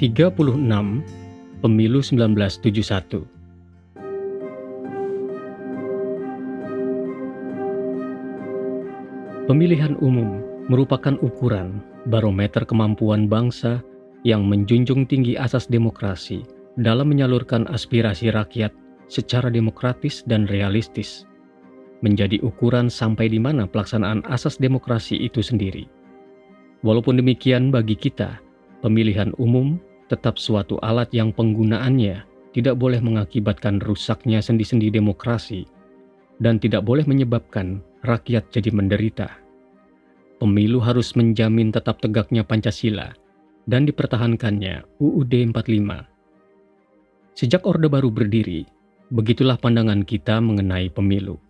36 Pemilu 1971. Pemilihan umum merupakan ukuran barometer kemampuan bangsa yang menjunjung tinggi asas demokrasi dalam menyalurkan aspirasi rakyat secara demokratis dan realistis, menjadi ukuran sampai di mana pelaksanaan asas demokrasi itu sendiri. Walaupun demikian, bagi kita, pemilihan umum tetap suatu alat yang penggunaannya tidak boleh mengakibatkan rusaknya sendi-sendi demokrasi dan tidak boleh menyebabkan rakyat jadi menderita. Pemilu harus menjamin tetap tegaknya Pancasila dan dipertahankannya UUD 45. Sejak Orde Baru berdiri, begitulah pandangan kita mengenai pemilu.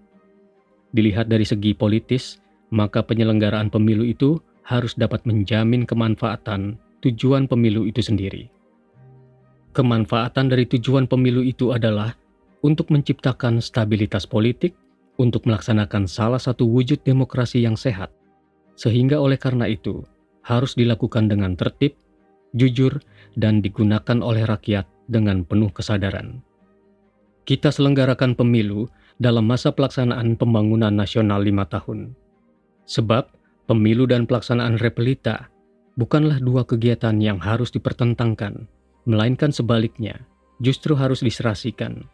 Dilihat dari segi politis, maka penyelenggaraan pemilu itu harus dapat menjamin kemanfaatan tujuan pemilu itu sendiri. Kemanfaatan dari tujuan pemilu itu adalah untuk menciptakan stabilitas politik, untuk melaksanakan salah satu wujud demokrasi yang sehat, sehingga oleh karena itu harus dilakukan dengan tertib, jujur, dan digunakan oleh rakyat dengan penuh kesadaran. Kita selenggarakan pemilu dalam masa pelaksanaan pembangunan nasional 5 tahun. Sebab, pemilu dan pelaksanaan repelita bukanlah dua kegiatan yang harus dipertentangkan, melainkan sebaliknya, justru harus diserasikan.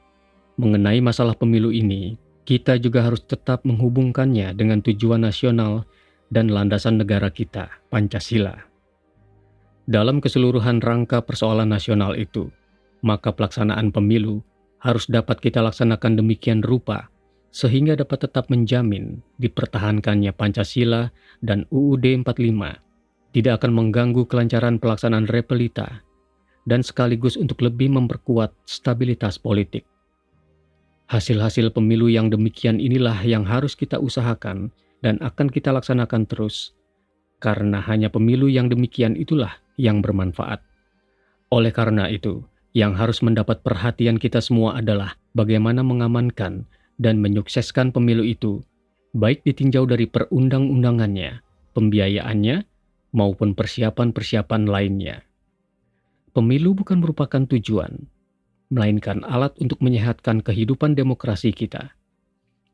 Mengenai masalah pemilu ini, kita juga harus tetap menghubungkannya dengan tujuan nasional dan landasan negara kita, Pancasila. Dalam keseluruhan rangka persoalan nasional itu, maka pelaksanaan pemilu harus dapat kita laksanakan demikian rupa, sehingga dapat tetap menjamin dipertahankannya Pancasila dan UUD 45, tidak akan mengganggu kelancaran pelaksanaan repelita, dan sekaligus untuk lebih memperkuat stabilitas politik. Hasil-hasil pemilu yang demikian inilah yang harus kita usahakan dan akan kita laksanakan terus, karena hanya pemilu yang demikian itulah yang bermanfaat. Oleh karena itu, yang harus mendapat perhatian kita semua adalah bagaimana mengamankan dan menyukseskan pemilu itu, baik ditinjau dari perundang-undangannya, pembiayaannya, maupun persiapan-persiapan lainnya. Pemilu bukan merupakan tujuan, melainkan alat untuk menyehatkan kehidupan demokrasi kita.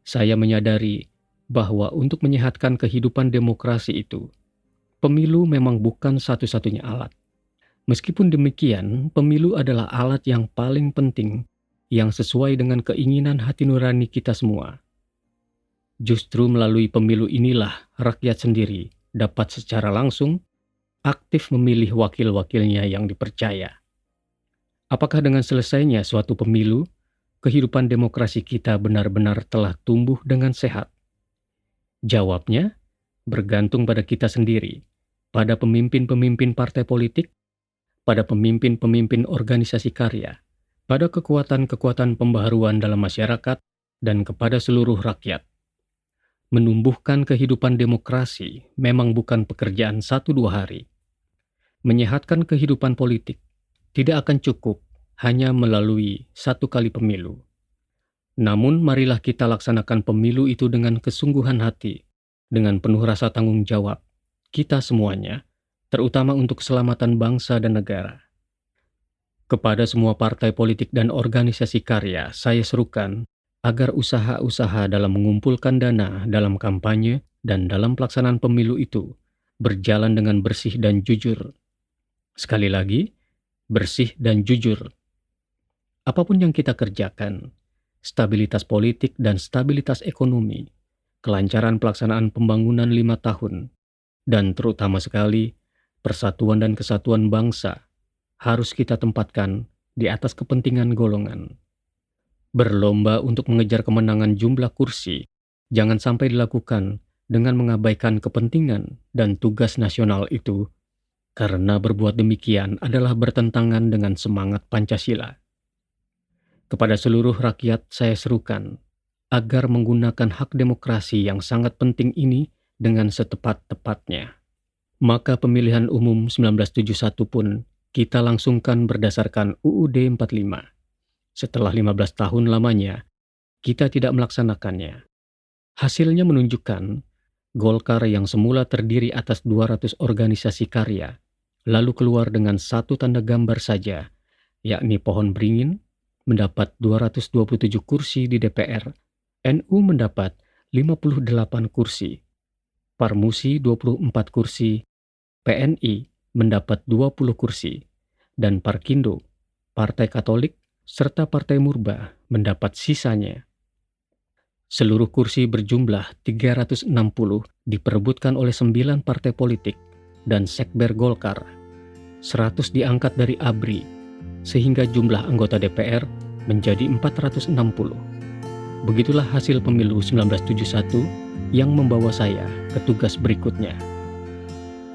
Saya menyadari bahwa untuk menyehatkan kehidupan demokrasi itu, pemilu memang bukan satu-satunya alat. Meskipun demikian, pemilu adalah alat yang paling penting yang sesuai dengan keinginan hati nurani kita semua. Justru melalui pemilu inilah rakyat sendiri dapat secara langsung aktif memilih wakil-wakilnya yang dipercaya. Apakah dengan selesainya suatu pemilu, kehidupan demokrasi kita benar-benar telah tumbuh dengan sehat? Jawabnya, bergantung pada kita sendiri, pada pemimpin-pemimpin partai politik, pada pemimpin-pemimpin organisasi karya, pada kekuatan-kekuatan pembaharuan dalam masyarakat, dan kepada seluruh rakyat. Menumbuhkan kehidupan demokrasi memang bukan pekerjaan 1-2 hari. Menyehatkan kehidupan politik tidak akan cukup hanya melalui satu kali pemilu. Namun marilah kita laksanakan pemilu itu dengan kesungguhan hati, dengan penuh rasa tanggung jawab, kita semuanya, terutama untuk keselamatan bangsa dan negara. Kepada semua partai politik dan organisasi karya, saya serukan agar usaha-usaha dalam mengumpulkan dana dalam kampanye dan dalam pelaksanaan pemilu itu berjalan dengan bersih dan jujur. Sekali lagi, bersih dan jujur. Apapun yang kita kerjakan, stabilitas politik dan stabilitas ekonomi, kelancaran pelaksanaan pembangunan 5 tahun, dan terutama sekali persatuan dan kesatuan bangsa harus kita tempatkan di atas kepentingan golongan. Berlomba untuk mengejar kemenangan jumlah kursi jangan sampai dilakukan dengan mengabaikan kepentingan dan tugas nasional itu, karena berbuat demikian adalah bertentangan dengan semangat Pancasila. Kepada seluruh rakyat saya serukan agar menggunakan hak demokrasi yang sangat penting ini dengan setepat-tepatnya. Maka pemilihan umum 1971 pun kita langsungkan berdasarkan UUD 45. Setelah 15 tahun lamanya, kita tidak melaksanakannya. Hasilnya menunjukkan Golkar yang semula terdiri atas 200 organisasi karya lalu keluar dengan satu tanda gambar saja, yakni pohon beringin, mendapat 227 kursi di DPR, NU mendapat 58 kursi, Parmusi 24 kursi, PNI mendapat 20 kursi, dan Parkindo, Partai Katolik, serta Partai Murba mendapat sisanya. Seluruh kursi berjumlah 360 diperebutkan oleh 9 partai politik dan sekber Golkar. 100 diangkat dari ABRI, sehingga jumlah anggota DPR menjadi 460. Begitulah hasil pemilu 1971 yang membawa saya ke tugas berikutnya.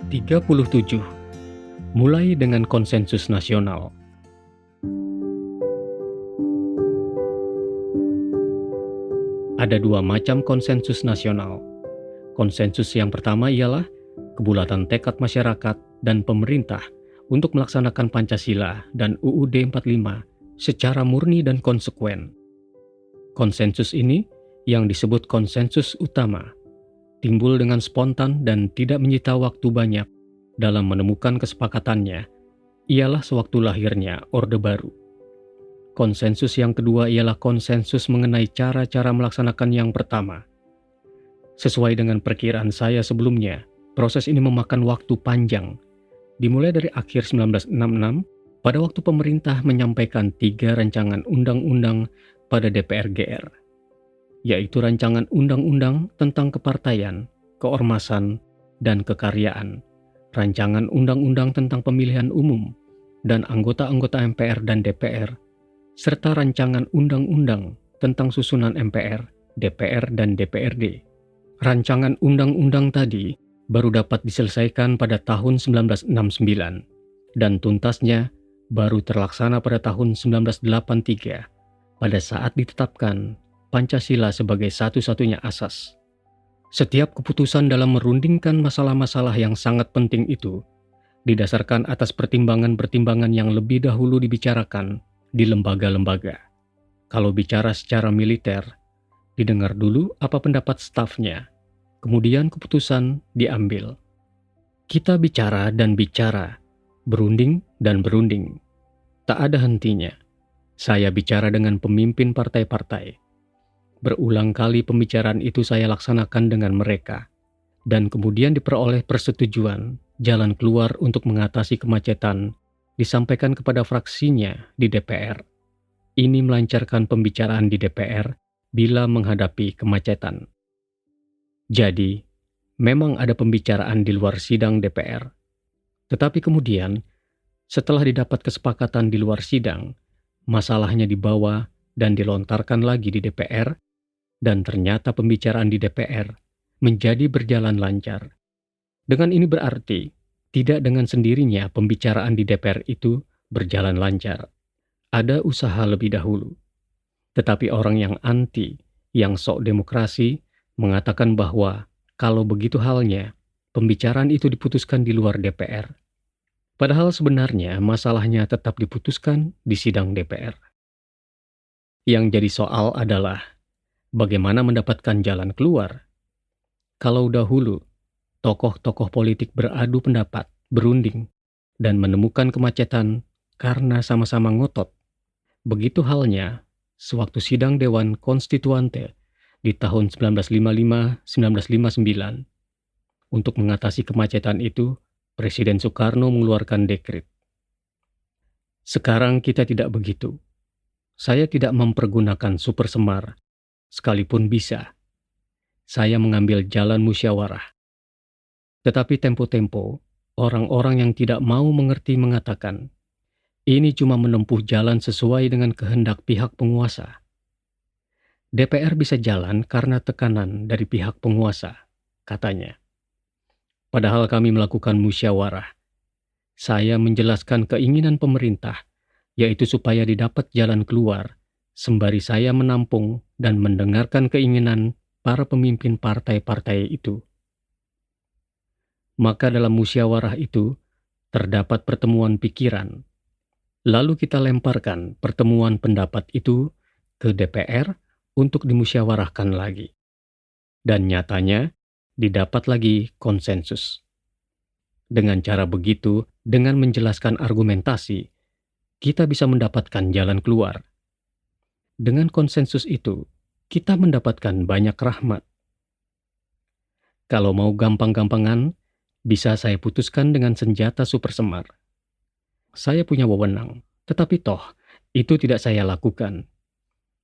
37. Mulai dengan konsensus nasional. Ada dua macam konsensus nasional. Konsensus yang pertama ialah kebulatan tekad masyarakat dan pemerintah untuk melaksanakan Pancasila dan UUD 45 secara murni dan konsekuen. Konsensus ini, yang disebut konsensus utama, timbul dengan spontan dan tidak menyita waktu banyak dalam menemukan kesepakatannya, ialah sewaktu lahirnya Orde Baru. Konsensus yang kedua ialah konsensus mengenai cara-cara melaksanakan yang pertama. Sesuai dengan perkiraan saya sebelumnya, proses ini memakan waktu panjang, dimulai dari akhir 1966 pada waktu pemerintah menyampaikan 3 rancangan undang-undang pada DPR GR, yaitu rancangan undang-undang tentang kepartaian, keormasan, dan kekaryaan, rancangan undang-undang tentang pemilihan umum, dan anggota-anggota MPR dan DPR, serta rancangan undang-undang tentang susunan MPR, DPR, dan DPRD. Rancangan undang-undang tadi baru dapat diselesaikan pada tahun 1969, dan tuntasnya baru terlaksana pada tahun 1983, pada saat ditetapkan Pancasila sebagai satu-satunya asas. Setiap keputusan dalam merundingkan masalah-masalah yang sangat penting itu didasarkan atas pertimbangan-pertimbangan yang lebih dahulu dibicarakan di lembaga-lembaga. Kalau bicara secara militer, didengar dulu apa pendapat stafnya, kemudian keputusan diambil. Kita bicara dan bicara, berunding dan berunding. Tak ada hentinya. Saya bicara dengan pemimpin partai-partai. Berulang kali pembicaraan itu saya laksanakan dengan mereka, dan kemudian diperoleh persetujuan jalan keluar untuk mengatasi kemacetan disampaikan kepada fraksinya di DPR. Ini melancarkan pembicaraan di DPR bila menghadapi kemacetan. Jadi, memang ada pembicaraan di luar sidang DPR. Tetapi kemudian, setelah didapat kesepakatan di luar sidang, masalahnya dibawa dan dilontarkan lagi di DPR, dan ternyata pembicaraan di DPR menjadi berjalan lancar. Dengan ini berarti, tidak dengan sendirinya pembicaraan di DPR itu berjalan lancar. Ada usaha lebih dahulu. Tetapi orang yang anti, yang sok demokrasi, mengatakan bahwa kalau begitu halnya, pembicaraan itu diputuskan di luar DPR. Padahal sebenarnya masalahnya tetap diputuskan di sidang DPR. Yang jadi soal adalah bagaimana mendapatkan jalan keluar. Kalau dahulu tokoh-tokoh politik beradu pendapat, berunding, dan menemukan kemacetan karena sama-sama ngotot. Begitu halnya sewaktu sidang Dewan Konstituante di tahun 1955-1959. Untuk mengatasi kemacetan itu, Presiden Soekarno mengeluarkan dekret. Sekarang kita tidak begitu. Saya tidak mempergunakan super semar, sekalipun bisa. Saya mengambil jalan musyawarah. Tetapi tempo-tempo, orang-orang yang tidak mau mengerti mengatakan, ini cuma menempuh jalan sesuai dengan kehendak pihak penguasa. DPR bisa jalan karena tekanan dari pihak penguasa, katanya. Padahal kami melakukan musyawarah. Saya menjelaskan keinginan pemerintah, yaitu supaya didapat jalan keluar, sembari saya menampung dan mendengarkan keinginan para pemimpin partai-partai itu. Maka dalam musyawarah itu terdapat pertemuan pikiran. Lalu kita lemparkan pertemuan pendapat itu ke DPR untuk dimusyawarahkan lagi. Dan nyatanya didapat lagi konsensus. Dengan cara begitu, dengan menjelaskan argumentasi, kita bisa mendapatkan jalan keluar. Dengan konsensus itu, kita mendapatkan banyak rahmat. Kalau mau gampang-gampangan, bisa saya putuskan dengan senjata super semar. Saya punya wewenang, tetapi toh, itu tidak saya lakukan.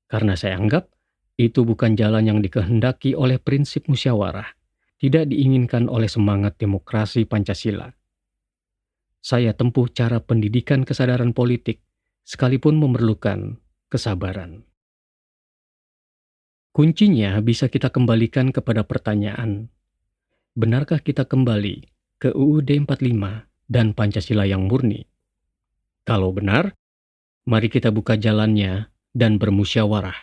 Karena saya anggap, itu bukan jalan yang dikehendaki oleh prinsip musyawarah, tidak diinginkan oleh semangat demokrasi Pancasila. Saya tempuh cara pendidikan kesadaran politik, sekalipun memerlukan kesabaran. Kuncinya bisa kita kembalikan kepada pertanyaan, benarkah kita kembali ke UUD 45 dan Pancasila yang murni? Kalau benar, mari kita buka jalannya dan bermusyawarah.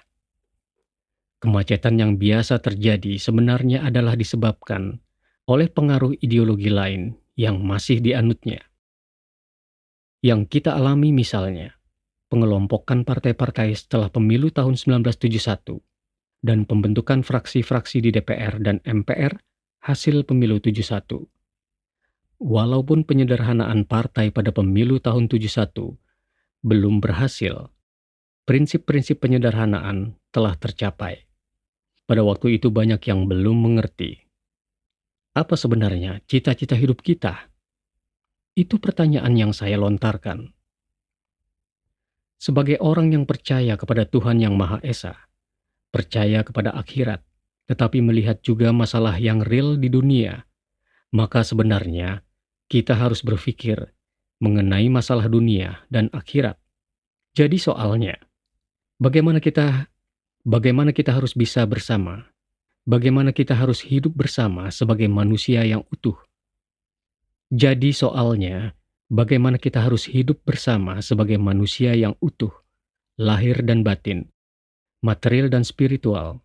Kemacetan yang biasa terjadi sebenarnya adalah disebabkan oleh pengaruh ideologi lain yang masih dianutnya. Yang kita alami misalnya, pengelompokan partai-partai setelah pemilu tahun 1971 dan pembentukan fraksi-fraksi di DPR dan MPR hasil pemilu 71. Walaupun penyederhanaan partai pada pemilu tahun 71 belum berhasil, prinsip-prinsip penyederhanaan telah tercapai. Pada waktu itu banyak yang belum mengerti. Apa sebenarnya cita-cita hidup kita? Itu pertanyaan yang saya lontarkan. Sebagai orang yang percaya kepada Tuhan Yang Maha Esa, percaya kepada akhirat, tetapi melihat juga masalah yang real di dunia, maka sebenarnya kita harus berpikir mengenai masalah dunia dan akhirat. Jadi soalnya, bagaimana kita harus bisa bersama? Bagaimana kita harus hidup bersama sebagai manusia yang utuh? Jadi soalnya, bagaimana kita harus hidup bersama sebagai manusia yang utuh, lahir dan batin, material dan spiritual,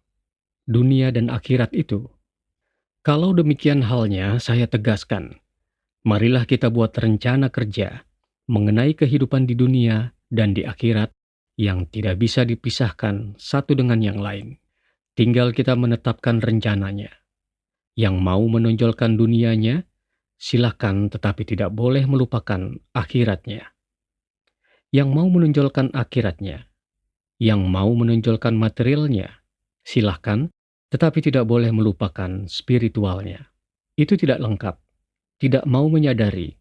dunia dan akhirat itu. Kalau demikian halnya, saya tegaskan, marilah kita buat rencana kerja mengenai kehidupan di dunia dan di akhirat yang tidak bisa dipisahkan satu dengan yang lain. Tinggal kita menetapkan rencananya. Yang mau menonjolkan dunianya, silakan, tetapi tidak boleh melupakan akhiratnya. Yang mau menonjolkan akhiratnya, yang mau menonjolkan materialnya, silahkan, tetapi tidak boleh melupakan spiritualnya. Itu tidak lengkap, tidak mau menyadari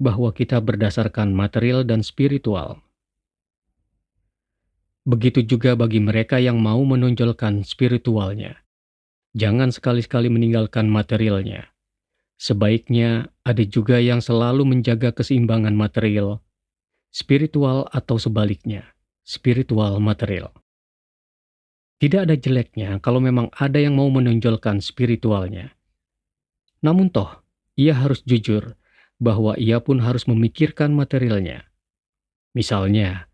bahwa kita berdasarkan material dan spiritual. Begitu juga bagi mereka yang mau menonjolkan spiritualnya. Jangan sekali-sekali meninggalkan materialnya. Sebaiknya ada juga yang selalu menjaga keseimbangan material, spiritual atau sebaliknya, spiritual material. Tidak ada jeleknya kalau memang ada yang mau menonjolkan spiritualnya. Namun toh, ia harus jujur bahwa ia pun harus memikirkan materialnya. Misalnya,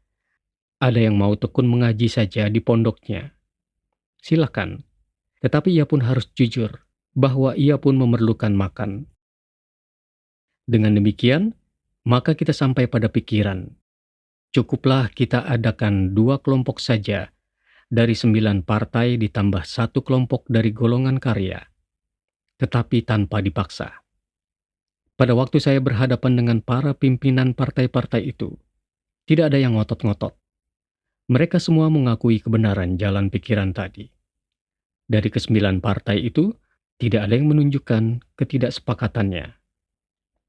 ada yang mau tekun mengaji saja di pondoknya. Silakan, tetapi ia pun harus jujur bahwa ia pun memerlukan makan. Dengan demikian, maka kita sampai pada pikiran, cukuplah kita adakan 2 kelompok saja dari 9 partai ditambah 1 kelompok dari golongan karya, tetapi tanpa dipaksa. Pada waktu saya berhadapan dengan para pimpinan partai-partai itu, tidak ada yang ngotot-ngotot. Mereka semua mengakui kebenaran jalan pikiran tadi. Dari ke-9 partai itu, tidak ada yang menunjukkan ketidaksepakatannya.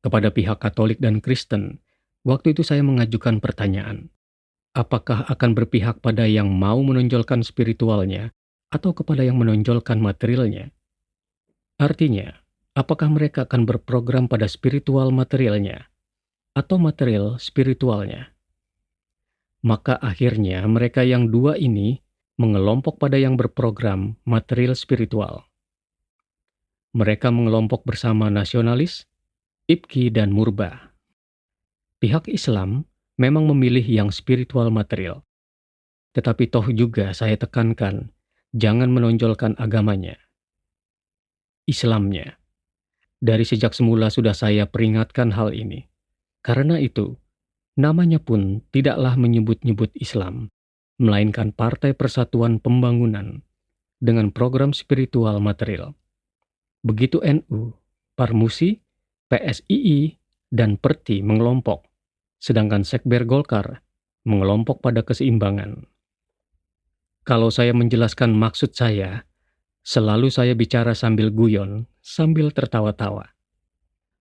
Kepada pihak Katolik dan Kristen, waktu itu saya mengajukan pertanyaan, apakah akan berpihak pada yang mau menonjolkan spiritualnya atau kepada yang menonjolkan materialnya? Artinya, apakah mereka akan berprogram pada spiritual materialnya atau material spiritualnya? Maka akhirnya mereka yang 2 ini mengelompok pada yang berprogram material spiritual. Mereka mengelompok bersama nasionalis, IPKI, dan Murba. Pihak Islam memang memilih yang spiritual material. Tetapi toh juga saya tekankan, jangan menonjolkan agamanya, Islamnya. Dari sejak semula sudah saya peringatkan hal ini. Karena itu, namanya pun tidaklah menyebut-nyebut Islam, melainkan Partai Persatuan Pembangunan dengan program spiritual material. Begitu NU, Parmusi, PSII, dan Perti mengelompok, sedangkan Sekber Golkar mengelompok pada keseimbangan. Kalau saya menjelaskan maksud saya, selalu saya bicara sambil guyon, sambil tertawa-tawa.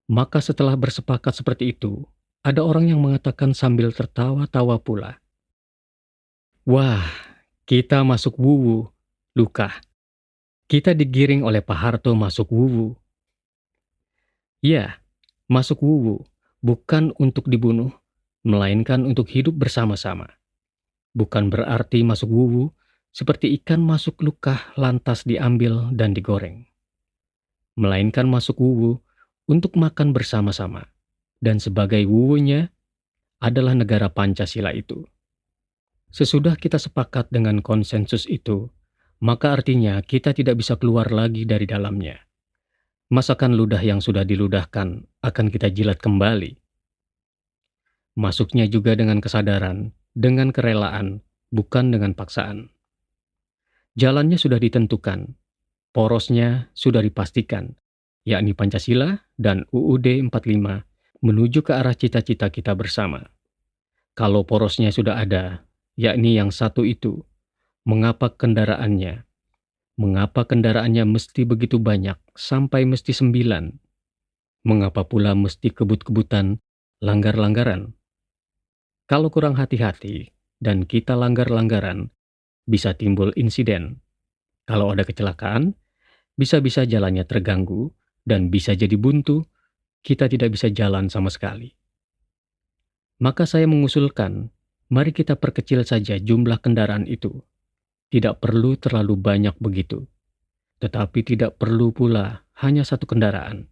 Maka setelah bersepakat seperti itu, ada orang yang mengatakan sambil tertawa-tawa pula, "Wah, kita masuk wuwu, Luka. Kita digiring oleh Pak Harto masuk wuwu." Ya, masuk wuwu, bukan untuk dibunuh, melainkan untuk hidup bersama-sama. Bukan berarti masuk wuwu, seperti ikan masuk luka lantas diambil dan digoreng. Melainkan masuk wuwu untuk makan bersama-sama. Dan sebagai wuwunya adalah negara Pancasila itu. Sesudah kita sepakat dengan konsensus itu, maka artinya kita tidak bisa keluar lagi dari dalamnya. Masakan ludah yang sudah diludahkan akan kita jilat kembali. Masuknya juga dengan kesadaran, dengan kerelaan, bukan dengan paksaan. Jalannya sudah ditentukan, porosnya sudah dipastikan, yakni Pancasila dan UUD 45 menuju ke arah cita-cita kita bersama. Kalau porosnya sudah ada, yakni yang satu itu, mengapa kendaraannya? Mengapa kendaraannya mesti begitu banyak, sampai mesti 9? Mengapa pula mesti kebut-kebutan, langgar-langgaran? Kalau kurang hati-hati, dan kita langgar-langgaran, bisa timbul insiden. Kalau ada kecelakaan, bisa-bisa jalannya terganggu, dan bisa jadi buntu, kita tidak bisa jalan sama sekali. Maka saya mengusulkan, mari kita perkecil saja jumlah kendaraan itu. Tidak perlu terlalu banyak begitu. Tetapi tidak perlu pula hanya satu kendaraan.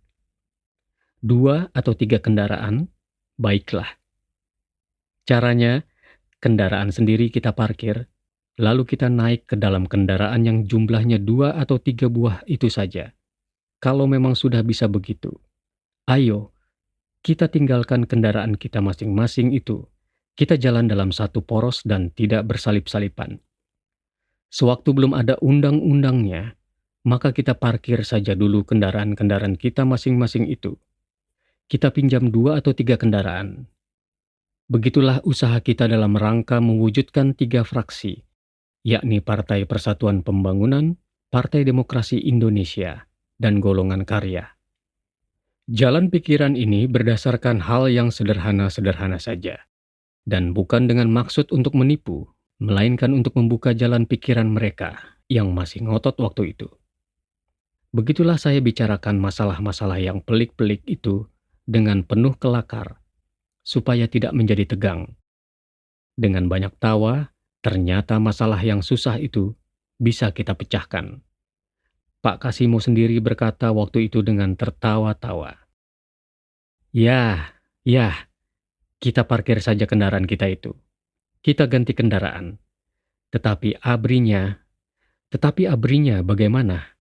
2 atau 3 kendaraan, baiklah. Caranya, kendaraan sendiri kita parkir, lalu kita naik ke dalam kendaraan yang jumlahnya 2 atau 3 buah itu saja. Kalau memang sudah bisa begitu, ayo, kita tinggalkan kendaraan kita masing-masing itu. Kita jalan dalam satu poros dan tidak bersalip-salipan. Sewaktu belum ada undang-undangnya, maka kita parkir saja dulu kendaraan-kendaraan kita masing-masing itu. Kita pinjam 2 atau 3 kendaraan. Begitulah usaha kita dalam rangka mewujudkan 3 fraksi, yakni Partai Persatuan Pembangunan, Partai Demokrasi Indonesia, dan Golongan Karya. Jalan pikiran ini berdasarkan hal yang sederhana-sederhana saja, dan bukan dengan maksud untuk menipu, melainkan untuk membuka jalan pikiran mereka yang masih ngotot waktu itu. Begitulah saya bicarakan masalah-masalah yang pelik-pelik itu dengan penuh kelakar, supaya tidak menjadi tegang. Dengan banyak tawa, ternyata masalah yang susah itu bisa kita pecahkan. Pak Kasimo sendiri berkata waktu itu dengan tertawa-tawa, Ya, kita parkir saja kendaraan kita itu. Kita ganti kendaraan. Tetapi abrinya bagaimana?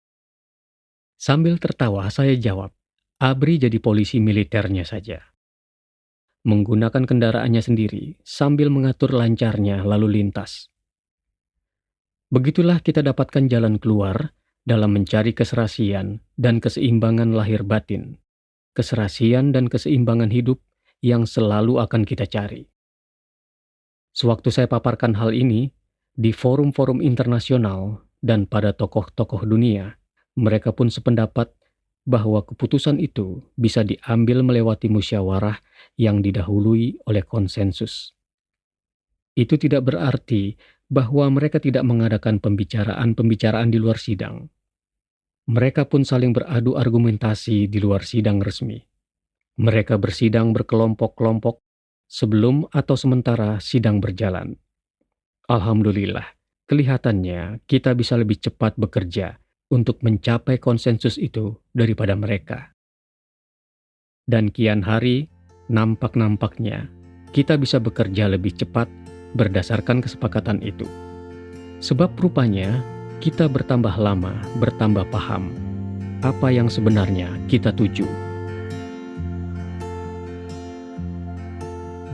Sambil tertawa saya jawab, abri jadi polisi militernya saja. Menggunakan kendaraannya sendiri sambil mengatur lancarnya lalu lintas. Begitulah kita dapatkan jalan keluar dalam mencari keserasian dan keseimbangan lahir batin. Keserasian dan keseimbangan hidup yang selalu akan kita cari. Sewaktu saya paparkan hal ini, di forum-forum internasional dan pada tokoh-tokoh dunia, mereka pun sependapat bahwa keputusan itu bisa diambil melewati musyawarah yang didahului oleh konsensus. Itu tidak berarti bahwa mereka tidak mengadakan pembicaraan-pembicaraan di luar sidang. Mereka pun saling beradu argumentasi di luar sidang resmi. Mereka bersidang berkelompok-kelompok sebelum atau sementara sidang berjalan. Alhamdulillah, kelihatannya kita bisa lebih cepat bekerja untuk mencapai konsensus itu daripada mereka. Dan kian hari, nampak-nampaknya kita bisa bekerja lebih cepat berdasarkan kesepakatan itu. Sebab rupanya kita bertambah lama, bertambah paham apa yang sebenarnya kita tuju.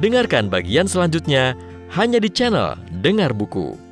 Dengarkan bagian selanjutnya hanya di channel Dengar Buku.